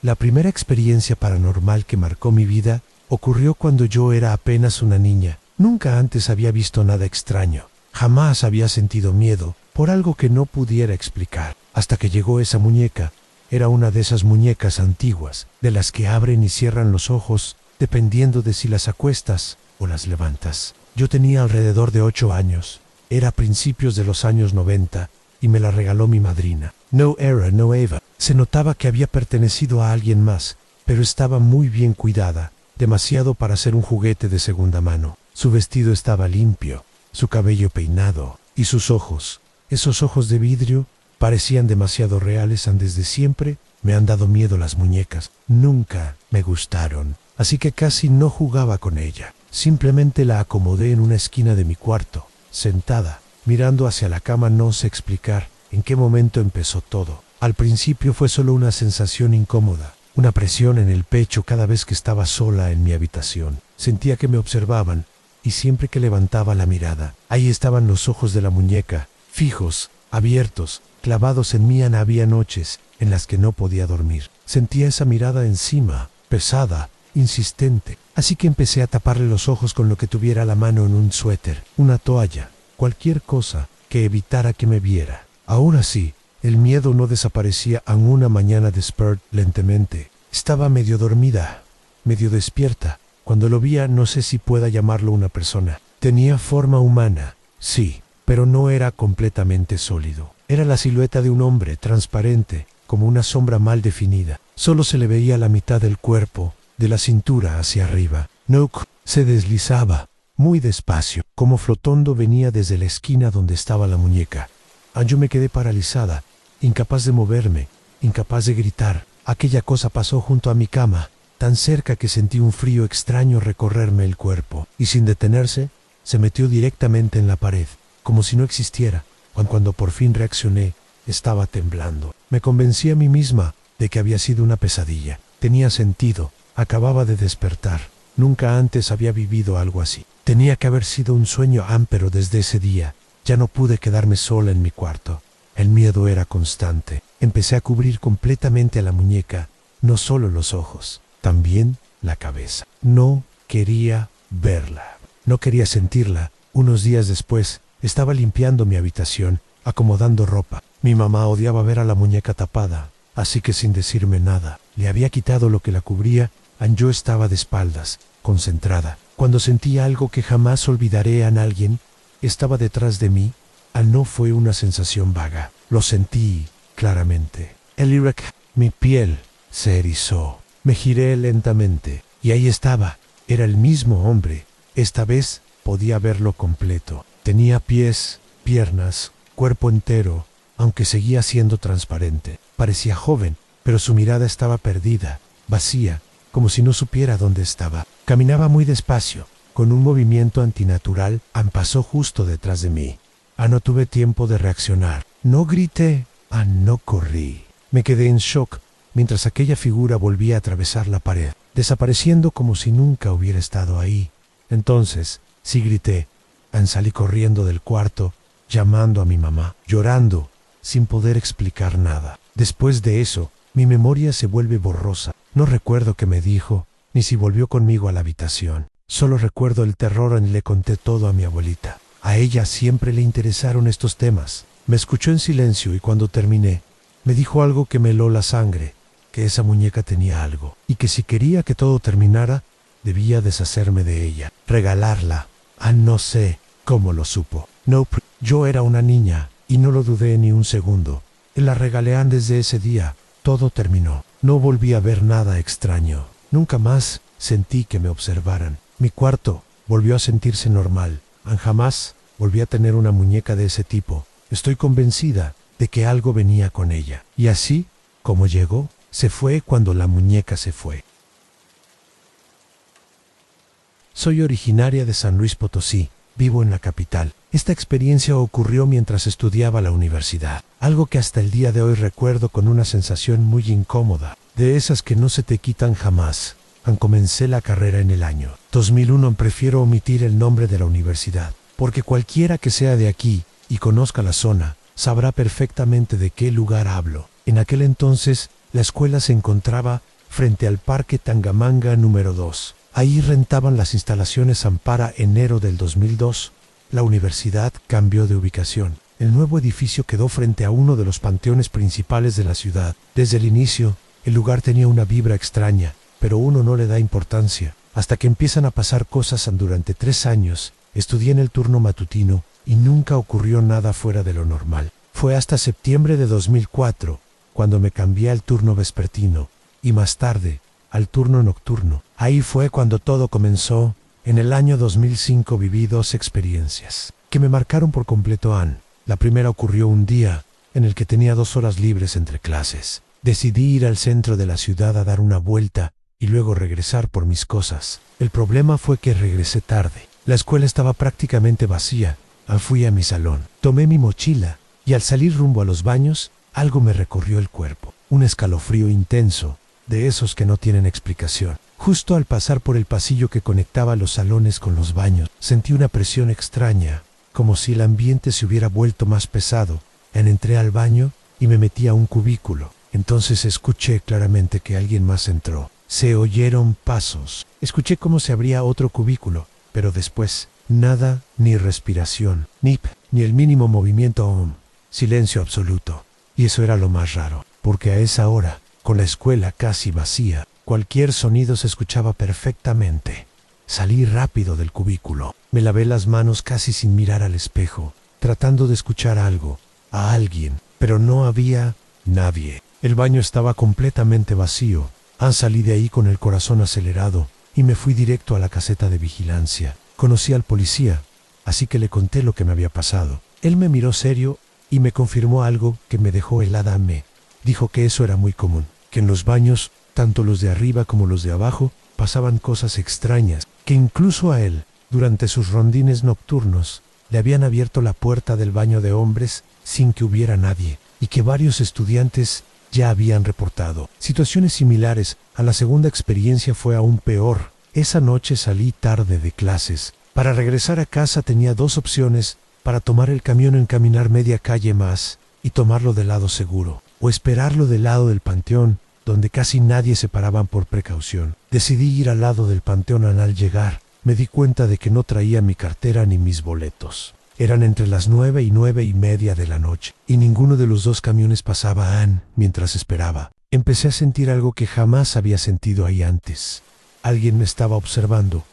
La primera experiencia paranormal que marcó mi vida ocurrió cuando yo era apenas una niña. Nunca antes había visto nada extraño. Jamás había sentido miedo por algo que no pudiera explicar. Hasta que llegó esa muñeca. Era una de esas muñecas antiguas, de las que abren y cierran los ojos, dependiendo de si las acuestas o las levantas. Yo tenía alrededor de 8 años. Era a principios de los años 90 y me la regaló mi madrina. No era, no Eva. Se notaba que había pertenecido a alguien más, pero estaba muy bien cuidada, demasiado para ser un juguete de segunda mano. Su vestido estaba limpio, su cabello peinado y sus ojos, esos ojos de vidrio, parecían demasiado reales. Desde siempre me han dado miedo las muñecas. Nunca me gustaron, así que casi no jugaba con ella. Simplemente la acomodé en una esquina de mi cuarto, sentada, mirando hacia la cama. No sé explicar en qué momento empezó todo. Al principio fue solo una sensación incómoda, una presión en el pecho cada vez que estaba sola en mi habitación. Sentía que me observaban, y siempre que levantaba la mirada, ahí estaban los ojos de la muñeca, fijos, abiertos, clavados en mí. Había noches en las que no podía dormir. Sentía esa mirada encima, pesada, insistente. Así que empecé a taparle los ojos con lo que tuviera a la mano, en un suéter, una toalla, cualquier cosa que evitara que me viera. Aún así, el miedo no desaparecía. Una mañana desperté lentamente. Estaba medio dormida, medio despierta. Cuando lo vi, no sé si pueda llamarlo una persona. Tenía forma humana, sí, pero no era completamente sólido. Era la silueta de un hombre, transparente, como una sombra mal definida. Solo se le veía la mitad del cuerpo, de la cintura hacia arriba. Nook se deslizaba, muy despacio, como flotando. Venía desde la esquina donde estaba la muñeca. Yo me quedé paralizada, incapaz de moverme, incapaz de gritar. Aquella cosa pasó junto a mi cama, tan cerca que sentí un frío extraño recorrerme el cuerpo, y sin detenerse, se metió directamente en la pared, como si no existiera. Cuando por fin reaccioné, estaba temblando. Me convencí a mí misma de que había sido una pesadilla. Tenía sentido, acababa de despertar. Nunca antes había vivido algo así. Tenía que haber sido un sueño. Pero desde ese día, ya no pude quedarme sola en mi cuarto. El miedo era constante. Empecé a cubrir completamente a la muñeca, no solo los ojos, también la cabeza. No quería verla, no quería sentirla. Unos días después, estaba limpiando mi habitación, acomodando ropa. Mi mamá odiaba ver a la muñeca tapada, así que sin decirme nada, le había quitado lo que la cubría. Yo estaba de espaldas, concentrada, cuando sentí algo que jamás olvidaré. Alguien estaba detrás de mí. No fue una sensación vaga, lo sentí claramente. Mi piel se erizó. Me giré lentamente, y ahí estaba. Era el mismo hombre. Esta vez podía verlo completo. Tenía pies, piernas, cuerpo entero, aunque seguía siendo transparente. Parecía joven, pero su mirada estaba perdida, vacía, como si no supiera dónde estaba. Caminaba muy despacio, con un movimiento antinatural. Pasó justo detrás de mí. No tuve tiempo de reaccionar. No grité. No corrí. Me quedé en shock, mientras aquella figura volvía a atravesar la pared, desapareciendo como si nunca hubiera estado ahí. Entonces, sí grité. Salí corriendo del cuarto, llamando a mi mamá, llorando, sin poder explicar nada. Después de eso, mi memoria se vuelve borrosa. No recuerdo qué me dijo, ni si volvió conmigo a la habitación. Solo recuerdo el terror. Le conté todo a mi abuelita. A ella siempre le interesaron estos temas. Me escuchó en silencio y cuando terminé, me dijo algo que me heló la sangre, que esa muñeca tenía algo, y que si quería que todo terminara, debía deshacerme de ella, regalarla. No sé cómo lo supo. No, yo era una niña, y no lo dudé ni un segundo. La regalé. Desde ese día, todo terminó. No volví a ver nada extraño. Nunca más sentí que me observaran. Mi cuarto volvió a sentirse normal. Jamás volví a tener una muñeca de ese tipo. Estoy convencida de que algo venía con ella. Y así, como llegó, se fue cuando la muñeca se fue. Soy originaria de San Luis Potosí. Vivo en la capital. Esta experiencia ocurrió mientras estudiaba la universidad. Algo que hasta el día de hoy recuerdo con una sensación muy incómoda. De esas que no se te quitan jamás. Comencé la carrera en el año 2001. Prefiero omitir el nombre de la universidad, porque cualquiera que sea de aquí y conozca la zona, sabrá perfectamente de qué lugar hablo. En aquel entonces, la escuela se encontraba frente al Parque Tangamanga número 2. Ahí rentaban las instalaciones Ampara. Enero del 2002. La universidad cambió de ubicación. El nuevo edificio quedó frente a uno de los panteones principales de la ciudad. Desde el inicio, el lugar tenía una vibra extraña, pero uno no le da importancia, hasta que empiezan a pasar cosas. Durante 3 años, estudié en el turno matutino y nunca ocurrió nada fuera de lo normal. Fue hasta septiembre de 2004, cuando me cambié al turno vespertino, y más tarde, al turno nocturno. Ahí fue cuando todo comenzó. En el año 2005 viví 2 experiencias que me marcaron por completo. La primera ocurrió un día en el que tenía 2 horas libres entre clases. Decidí ir al centro de la ciudad a dar una vuelta y luego regresar por mis cosas. El problema fue que regresé tarde. La escuela estaba prácticamente vacía. Fui a mi salón, tomé mi mochila y al salir rumbo a los baños, algo me recorrió el cuerpo. Un escalofrío intenso, de esos que no tienen explicación. Justo al pasar por el pasillo que conectaba los salones con los baños, sentí una presión extraña, como si el ambiente se hubiera vuelto más pesado. Entré al baño y me metí a un cubículo. Entonces escuché claramente que alguien más entró. Se oyeron pasos. Escuché cómo se abría otro cubículo, pero después, nada, ni respiración, ni el mínimo movimiento. Silencio absoluto. Y eso era lo más raro, porque a esa hora, con la escuela casi vacía, cualquier sonido se escuchaba perfectamente. Salí rápido del cubículo. Me lavé las manos casi sin mirar al espejo, tratando de escuchar algo, a alguien, pero no había nadie. El baño estaba completamente vacío. Salí de ahí con el corazón acelerado y me fui directo a la caseta de vigilancia. Conocí al policía, así que le conté lo que me había pasado. Él me miró serio y me confirmó algo que me dejó helada. Me dijo que eso era muy común, que en los baños, tanto los de arriba como los de abajo, pasaban cosas extrañas, que incluso a él, durante sus rondines nocturnos, le habían abierto la puerta del baño de hombres sin que hubiera nadie, y que varios estudiantes ya habían reportado situaciones similares. A la segunda experiencia fue aún peor. Esa noche salí tarde de clases. Para regresar a casa tenía 2 opciones: para tomar el camión, encaminar media calle más y tomarlo del lado seguro, o esperarlo del lado del panteón, donde casi nadie se paraba por precaución. Decidí ir al lado del panteón. Al llegar, me di cuenta de que no traía mi cartera ni mis boletos. Eran entre las 9 y 9:30 de la noche, y ninguno de los 2 camiones pasaba. Mientras esperaba, empecé a sentir algo que jamás había sentido ahí antes. Alguien me estaba observando.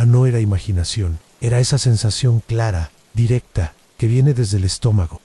No era imaginación, era esa sensación clara, directa, que viene desde el estómago.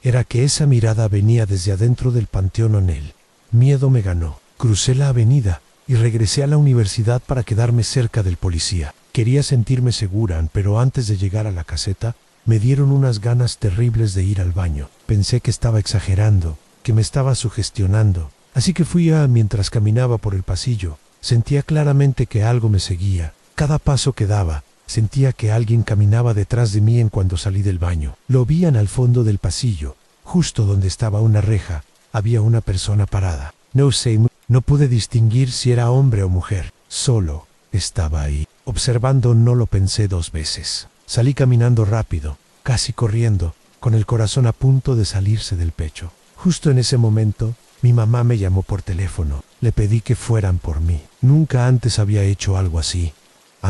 Era que esa mirada venía desde adentro del panteón. El miedo me ganó. Crucé la avenida y regresé a la universidad para quedarme cerca del policía. Quería sentirme segura, pero antes de llegar a la caseta, me dieron unas ganas terribles de ir al baño. Pensé que estaba exagerando, que me estaba sugestionando. Así que fui. Mientras caminaba por el pasillo, sentía claramente que algo me seguía. Cada paso que daba, sentía que alguien caminaba detrás de mí. Cuando salí del baño, lo vi al fondo del pasillo, justo donde estaba una reja. Había una persona parada. No pude distinguir si era hombre o mujer. Solo estaba ahí, observando. No lo pensé 2 veces. Salí caminando rápido, casi corriendo, con el corazón a punto de salirse del pecho. Justo en ese momento, mi mamá me llamó por teléfono. Le pedí que fueran por mí. Nunca antes había hecho algo así.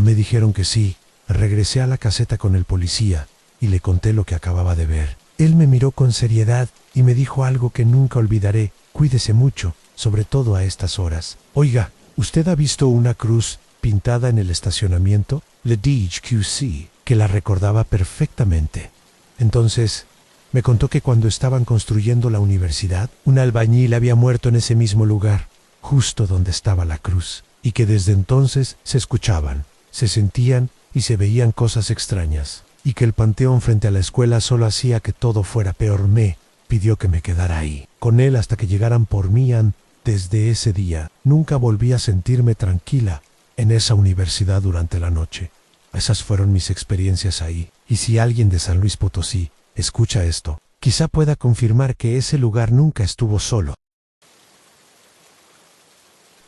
Me dijeron que sí. Regresé a la caseta con el policía y le conté lo que acababa de ver. Él me miró con seriedad y me dijo algo que nunca olvidaré: cuídese mucho, sobre todo a estas horas. Oiga, ¿usted ha visto una cruz pintada en el estacionamiento? Le dije que sí, que la recordaba perfectamente. Entonces, me contó que cuando estaban construyendo la universidad, un albañil había muerto en ese mismo lugar, justo donde estaba la cruz, y que desde entonces se escuchaban, se sentían y se veían cosas extrañas, y que el panteón frente a la escuela solo hacía que todo fuera peor. Me pidió que me quedara ahí, con él hasta que llegaran por mí. Desde ese día, nunca volví a sentirme tranquila en esa universidad durante la noche. Esas fueron mis experiencias ahí, y si alguien de San Luis Potosí escucha esto, quizá pueda confirmar que ese lugar nunca estuvo solo.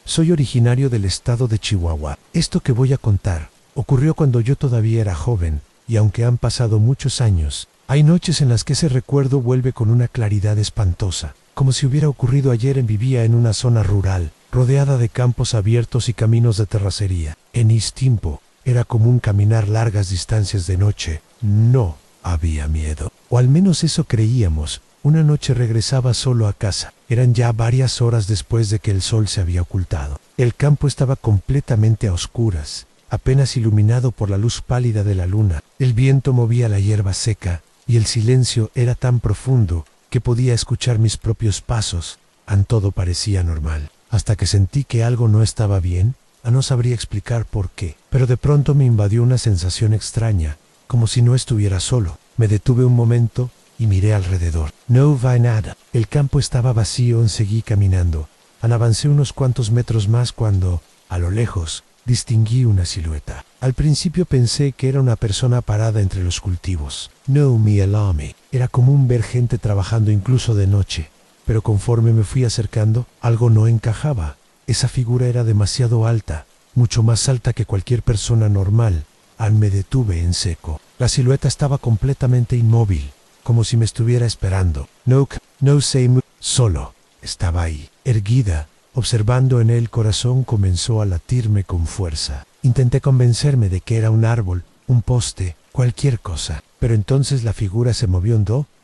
Soy originario del estado de Chihuahua. Esto que voy a contar ocurrió cuando yo todavía era joven, y aunque han pasado muchos años, hay noches en las que ese recuerdo vuelve con una claridad espantosa, como si hubiera ocurrido ayer. Vivía en una zona rural, rodeada de campos abiertos y caminos de terracería. En Istimpo era común caminar largas distancias de noche. No había miedo, o al menos eso creíamos. Una noche regresaba solo a casa. Eran ya varias horas después de que el sol se había ocultado. El campo estaba completamente a oscuras, apenas iluminado por la luz pálida de la luna. El viento movía la hierba seca y el silencio era tan profundo que podía escuchar mis propios pasos. Todo parecía normal, hasta que sentí que algo no estaba bien. No sabría explicar por qué, pero de pronto me invadió una sensación extraña, como si no estuviera solo. Me detuve un momento y miré alrededor. No vi nada. El campo estaba vacío. Seguí caminando. Avancé unos cuantos metros más cuando, a lo lejos, distinguí una silueta. Al principio pensé que era una persona parada entre los cultivos. No me alarmé. Era común ver gente trabajando incluso de noche. Pero conforme me fui acercando, algo no encajaba. Esa figura era demasiado alta, mucho más alta que cualquier persona normal. Me detuve en seco. La silueta estaba completamente inmóvil, como si me estuviera esperando. No sé, solo estaba ahí, erguida, observando. En el corazón comenzó a latirme con fuerza. Intenté convencerme de que era un árbol, un poste, cualquier cosa. Pero entonces la figura se movió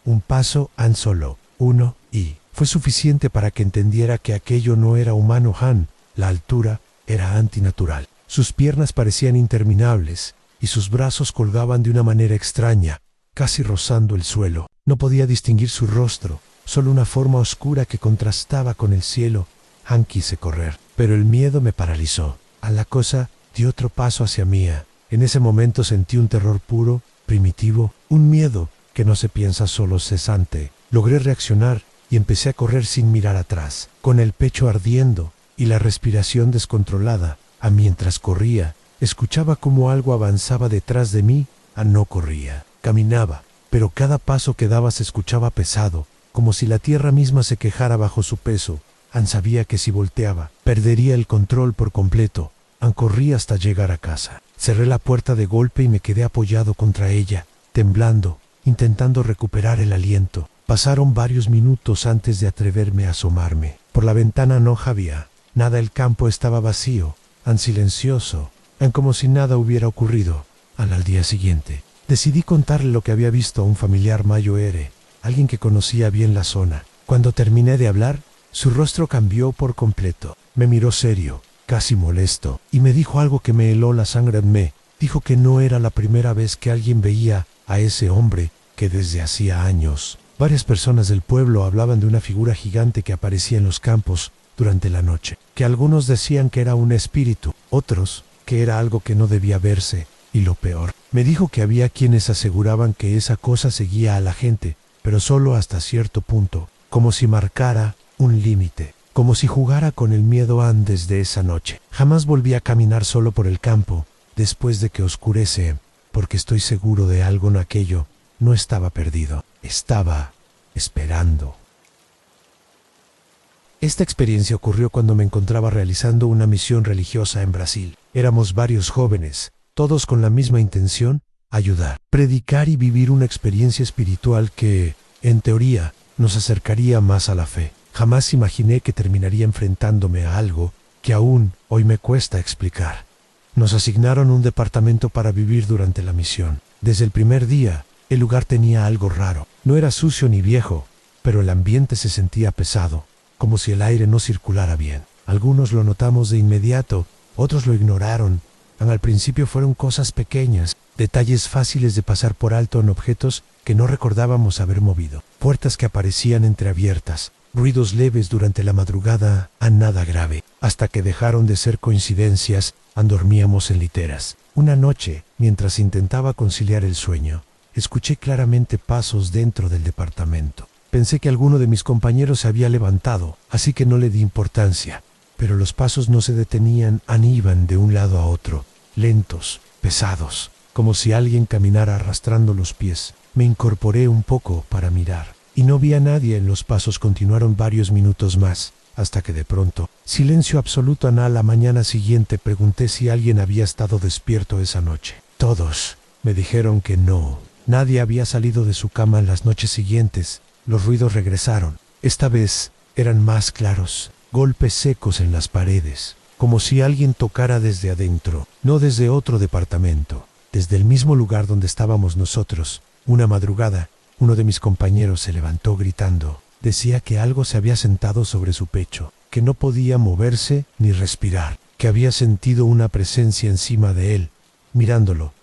un paso, solo, uno, y fue suficiente para que entendiera que aquello no era humano. La altura era antinatural. Sus piernas parecían interminables y sus brazos colgaban de una manera extraña, casi rozando el suelo. No podía distinguir su rostro, solo una forma oscura que contrastaba con el cielo. Quise correr, pero el miedo me paralizó. La cosa dio otro paso hacia mí. En ese momento sentí un terror puro, primitivo, un miedo que no se piensa, solo cesante. Logré reaccionar y empecé a correr sin mirar atrás, con el pecho ardiendo y la respiración descontrolada. Mientras corría, escuchaba cómo algo avanzaba detrás de mí. No corría, caminaba, pero cada paso que daba se escuchaba pesado, como si la tierra misma se quejara bajo su peso. Sabía que si volteaba, perdería el control por completo. Corrí hasta llegar a casa. Cerré la puerta de golpe y me quedé apoyado contra ella, temblando, intentando recuperar el aliento. Pasaron varios minutos antes de atreverme a asomarme. Por la ventana no había nada. El campo estaba vacío, silencioso, como si nada hubiera ocurrido. Al día siguiente, decidí contarle lo que había visto a un familiar mayor, alguien que conocía bien la zona. Cuando terminé de hablar, su rostro cambió por completo. Me miró serio, casi molesto, y me dijo algo que me heló la sangre. Me dijo que no era la primera vez que alguien veía a ese hombre, que desde hacía años varias personas del pueblo hablaban de una figura gigante que aparecía en los campos durante la noche, que algunos decían que era un espíritu, otros que era algo que no debía verse, y lo peor, me dijo que había quienes aseguraban que esa cosa seguía a la gente, pero solo hasta cierto punto, como si marcara un límite, como si jugara con el miedo. Desde esa noche, jamás volví a caminar solo por el campo, después de que oscurece, porque estoy seguro de algo. En aquello no estaba perdido, estaba esperando. Esta experiencia ocurrió cuando me encontraba realizando una misión religiosa en Brasil. Éramos varios jóvenes, todos con la misma intención: ayudar, predicar y vivir una experiencia espiritual que, en teoría, nos acercaría más a la fe. Jamás imaginé que terminaría enfrentándome a algo que aún hoy me cuesta explicar. Nos asignaron un departamento para vivir durante la misión. Desde el primer día, el lugar tenía algo raro. No era sucio ni viejo, pero el ambiente se sentía pesado, como si el aire no circulara bien. Algunos lo notamos de inmediato, otros lo ignoraron. Al principio fueron cosas pequeñas, detalles fáciles de pasar por alto en objetos que no recordábamos haber movido, puertas que aparecían entreabiertas, ruidos leves durante la madrugada, nada grave, hasta que dejaron de ser coincidencias. Dormíamos en literas. Una noche, mientras intentaba conciliar el sueño, escuché claramente pasos dentro del departamento. Pensé que alguno de mis compañeros se había levantado, así que no le di importancia. Pero los pasos no se detenían, iban de un lado a otro, lentos, pesados, como si alguien caminara arrastrando los pies. Me incorporé un poco para mirar, y no vi a nadie. Los pasos continuaron varios minutos más, hasta que de pronto, silencio absoluto. A la mañana siguiente pregunté si alguien había estado despierto esa noche. Todos me dijeron que no. Nadie había salido de su cama en las noches siguientes. Los ruidos regresaron. Esta vez eran más claros, golpes secos en las paredes, como si alguien tocara desde adentro, no desde otro departamento, desde el mismo lugar donde estábamos nosotros. Una madrugada, uno de mis compañeros se levantó gritando. Decía que algo se había sentado sobre su pecho, que no podía moverse ni respirar, que había sentido una presencia encima de él. Mirándolo,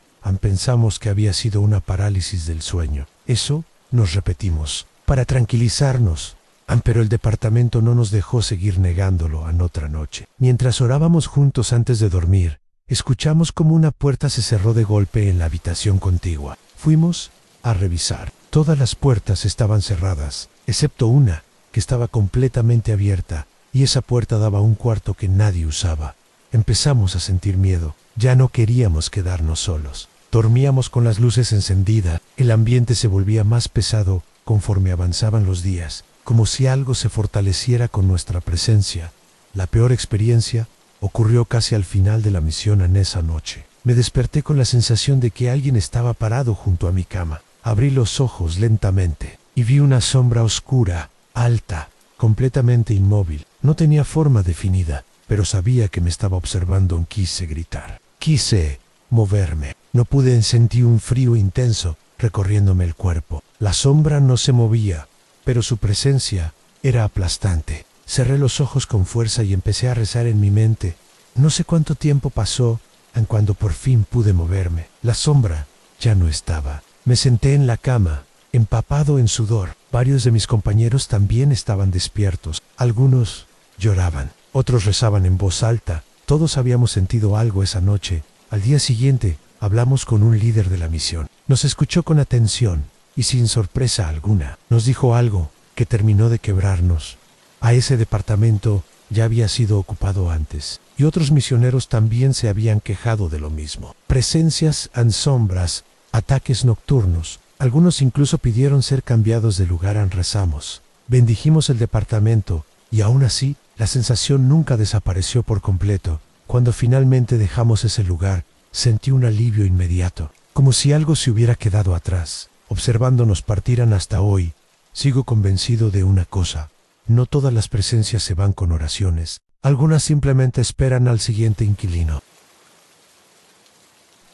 pensamos que había sido una parálisis del sueño. Eso nos repetimos, para tranquilizarnos. Pero el departamento no nos dejó seguir negándolo a otra noche. Mientras orábamos juntos antes de dormir, escuchamos como una puerta se cerró de golpe en la habitación contigua. Fuimos a revisar. Todas las puertas estaban cerradas, excepto una, que estaba completamente abierta, y esa puerta daba a un cuarto que nadie usaba. Empezamos a sentir miedo. Ya no queríamos quedarnos solos. Dormíamos con las luces encendidas. El ambiente se volvía más pesado conforme avanzaban los días, como si algo se fortaleciera con nuestra presencia. La peor experiencia ocurrió casi al final de la misión en esa noche. Me desperté con la sensación de que alguien estaba parado junto a mi cama. Abrí los ojos lentamente y vi una sombra oscura, alta, completamente inmóvil. No tenía forma definida, pero sabía que me estaba observando. Quise gritar. Quise moverme. No pude, sentir un frío intenso recorriéndome el cuerpo. La sombra no se movía, pero su presencia era aplastante. Cerré los ojos con fuerza y empecé a rezar en mi mente. No sé cuánto tiempo pasó cuando por fin pude moverme. La sombra ya no estaba. Me senté en la cama, empapado en sudor. Varios de mis compañeros también estaban despiertos. Algunos lloraban, otros rezaban en voz alta. Todos habíamos sentido algo esa noche. Al día siguiente, hablamos con un líder de la misión. Nos escuchó con atención y sin sorpresa alguna. Nos dijo algo que terminó de quebrarnos. A ese departamento ya había sido ocupado antes, y otros misioneros también se habían quejado de lo mismo. Presencias en sombras, ataques nocturnos. Algunos incluso pidieron ser cambiados de lugar. Rezamos, bendijimos el departamento, y aún así, la sensación nunca desapareció por completo. Cuando finalmente dejamos ese lugar, sentí un alivio inmediato, como si algo se hubiera quedado atrás. Observándonos partir hasta hoy, sigo convencido de una cosa: no todas las presencias se van con oraciones. Algunas simplemente esperan al siguiente inquilino.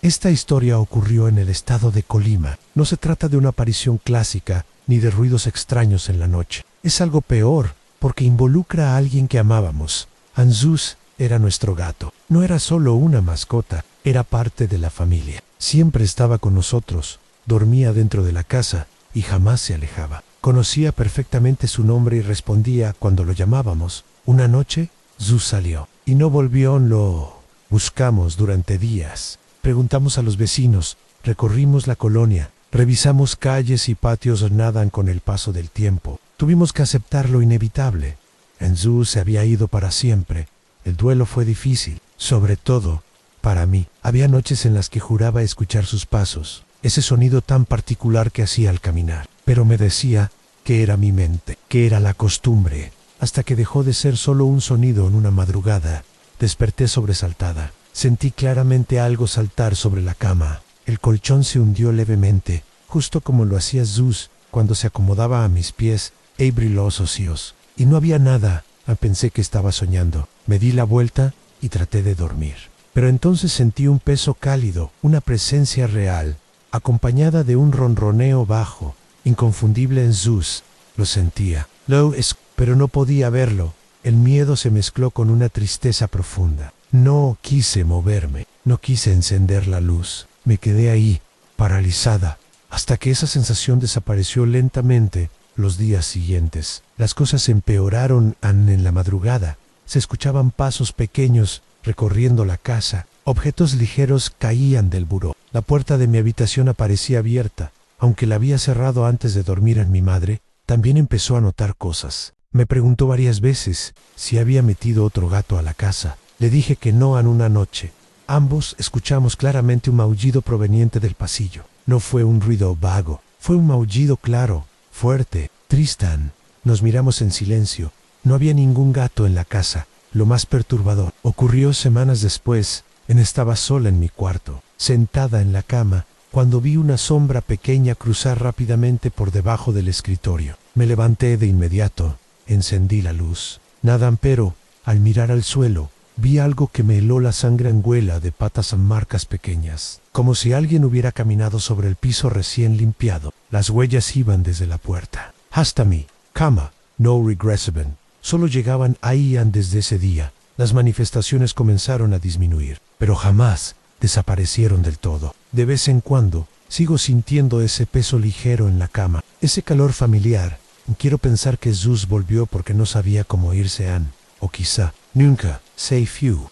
Esta historia ocurrió en el estado de Colima. No se trata de una aparición clásica ni de ruidos extraños en la noche. Es algo peor, porque involucra a alguien que amábamos. Anzus era nuestro gato. No era solo una mascota, era parte de la familia. Siempre estaba con nosotros, dormía dentro de la casa y jamás se alejaba. Conocía perfectamente su nombre y respondía cuando lo llamábamos. Una noche, Zuz salió y no volvió. Lo buscamos durante días. Preguntamos a los vecinos, recorrimos la colonia, revisamos calles y patios. Nadan con el paso del tiempo. Tuvimos que aceptar lo inevitable. Zuz se había ido para siempre. El duelo fue difícil, sobre todo para mí. Había noches en las que juraba escuchar sus pasos, ese sonido tan particular que hacía al caminar. Pero me decía que era mi mente, que era la costumbre, hasta que dejó de ser solo un sonido. En una madrugada, desperté sobresaltada. Sentí claramente algo saltar sobre la cama. El colchón se hundió levemente, justo como lo hacía Zuz cuando se acomodaba a mis pies. Abrí los ojos y no había nada. Pensé que estaba soñando. Me di la vuelta y traté de dormir. Pero entonces sentí un peso cálido, una presencia real, acompañada de un ronroneo bajo, inconfundible en Zuz. Lo sentía, pero no podía verlo. El miedo se mezcló con una tristeza profunda. No quise moverme, no quise encender la luz. Me quedé ahí, paralizada, hasta que esa sensación desapareció lentamente. Los días siguientes, las cosas empeoraron. En la madrugada, se escuchaban pasos pequeños recorriendo la casa. Objetos ligeros caían del buró. La puerta de mi habitación aparecía abierta. Aunque la había cerrado antes de dormir. Mi madre también empezó a notar cosas. Me preguntó varias veces si había metido otro gato a la casa. Le dije que no. En una noche, ambos escuchamos claramente un maullido proveniente del pasillo. No fue un ruido vago, fue un maullido claro, fuerte. Tristan. Nos miramos en silencio. No había ningún gato en la casa. Lo más perturbador ocurrió semanas después. Estaba sola en mi cuarto, sentada en la cama, cuando vi una sombra pequeña cruzar rápidamente por debajo del escritorio. Me levanté de inmediato, encendí la luz. Nada, pero, al mirar al suelo, vi algo que me heló la sangre anguela de patas a marcas pequeñas, como si alguien hubiera caminado sobre el piso recién limpiado. Las huellas iban desde la puerta hasta mi cama. No regressiven. Solo llegaban ahí desde ese día. Las manifestaciones comenzaron a disminuir, pero jamás desaparecieron del todo. De vez en cuando, sigo sintiendo ese peso ligero en la cama, ese calor familiar. Quiero pensar que Zeus volvió porque no sabía cómo irse o quizá nunca. Say few.